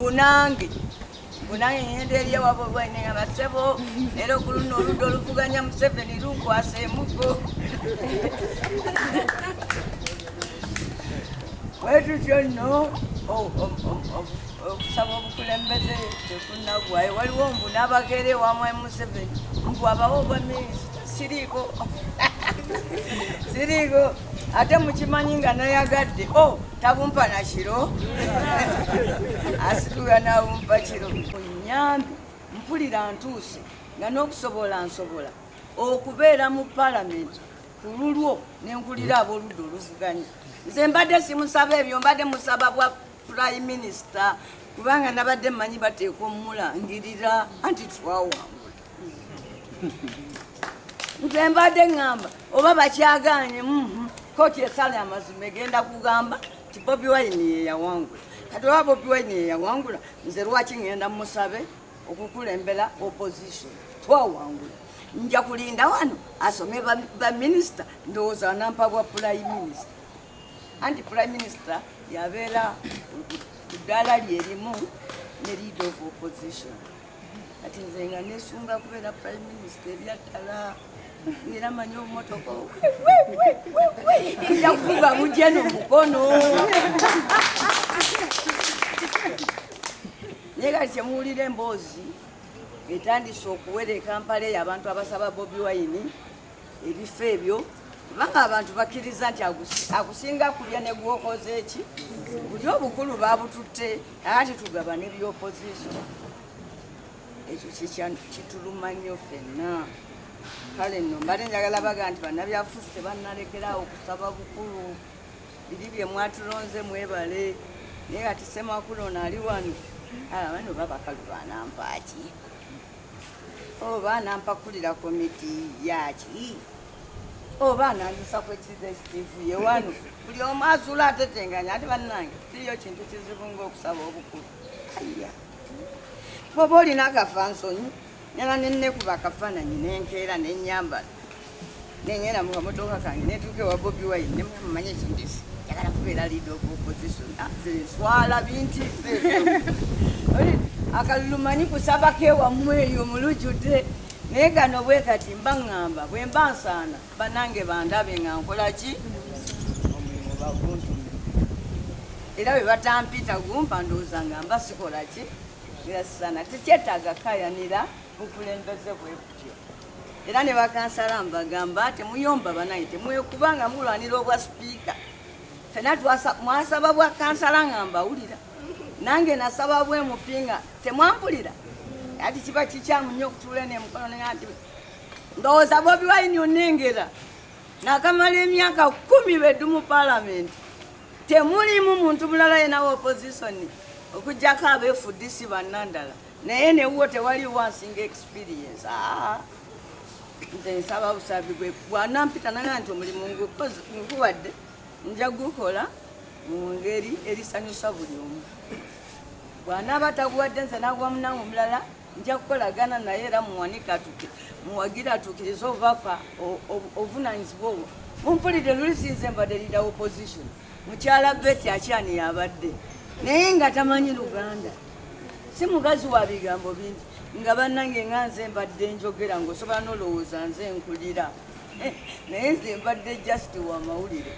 Bunange ng'endeeriyo wabwe nga basebo era ku luno oludda oluvuganya Museveni lukwasa emuggo bwetutyo nno okusaba obukulembeze tekunnagwayo waliwo mbu n'abagere wamwe Museveni mbu abawo obwa minisita siriiko ate mukimanyi nga nayagadde tabumpa na kiro asituka nabumpa kiro nyambi mpulira ntuuse nga n'okusobola nsobola okubeera mu palamenti ku lulwo nenkulira ab'oludda oluvuganya nze mbadde simusaba ebyo mbadde musaba bwa prime minister kubanga nabadde mmanyi bateeka omulangirira anti twawangula nze mbadde ŋŋamba oba bakyaganye kooti esala amazima egenda kugamba ti Bobi Wine yeyawangula kati oba Bobi Wine yeyawangula nze lwaki ŋŋenda musabe okukulembera opposition twawangula nja kulinda wano asome baminisita ndowooza nampa bwa prime minister anti prime minister yabeera ku ddaala lyerimu ne leader of opposition kati nze nga nesunga kubeera prime minister eryaddala era manyi obumotoka nja kufuga bujja n'omukono naye kati kyemuwulira emboozi etandise okuwera ekampala eyo abantu abasaba Bobi Wine ebifo ebyo kubanga abantu bakkiriza nti akusinga kulya ne gwokoze eki buli obukulu babututte ate tugabana ebyopposition ekyo kituluma nnyo ffenna kale nno mbadde njagala baga nti bannabyafuzi tebannalekerawo okusaba bukulu biri bye mwatulonze mwebale naye kati Ssemakulu ono ali wano bano babakalu banampaaki oba anampakulira komiti yaki oba ananzisa kwekizesitivu ye wano buli omu azuula atetenganya ate bannange kiriyo kintu kizibu ngaokusaba obukulu aya bwoba olina akafansonyi nyala nenekuba akafaananyi nenkeera nenyambala nenyenda mu kamotoka kange netuuka ewa Bobi Wine nemumanye ekindisi njagala kubeera leader of opposition swala bintise akalulu manyi kusabako ewammwe eyo mulujjudde naye gano bwe kati mba ŋŋamba bwe mba nsaana banange bandabe nga nkola ki omulimu baguntume era bwe batampita gumpa ndowooza nga mba sikola ki era sisaana tekyetaaga kayanira bukulembeze bwe butyo era ne bakansala mbagamba temuyomba banange temwekubanga mulwanira obwa sipiika fena mwasaba bwa kansala nga mbawulira nange nasaba bwe mupinga temwampulira ati kiba kikyamu nnyo okutuula nemukono nti ndowooza Bobi Wine onengera nakamala emyaka 10 beddu mu palamenti temulimu muntu mulala yenawo oppositioni okujjako abeefudisi bannandala naye newuwo tewaliwo ansinga experience nze nsaba busabi gwe bwanampita naga nti omulimu nkuwadde nja gukola mu ngeri erisanyusa buli omu bw'anaaba taguwadde nze nagwa munange omulala nja kukolagana naye era muwanika muwagira atuukirize obubaka obuvunanyizibwa obwo mumpulire lulisiize mbadde leader opposition mukyala Betty Akyani yabadde naye nga tamanyi Luganda si mugazi wa bigambo bingi nga bannange nga nze mbadde njogera ng'osobola n'olowooza nze nkulira naye nze mbadde just wa mawulire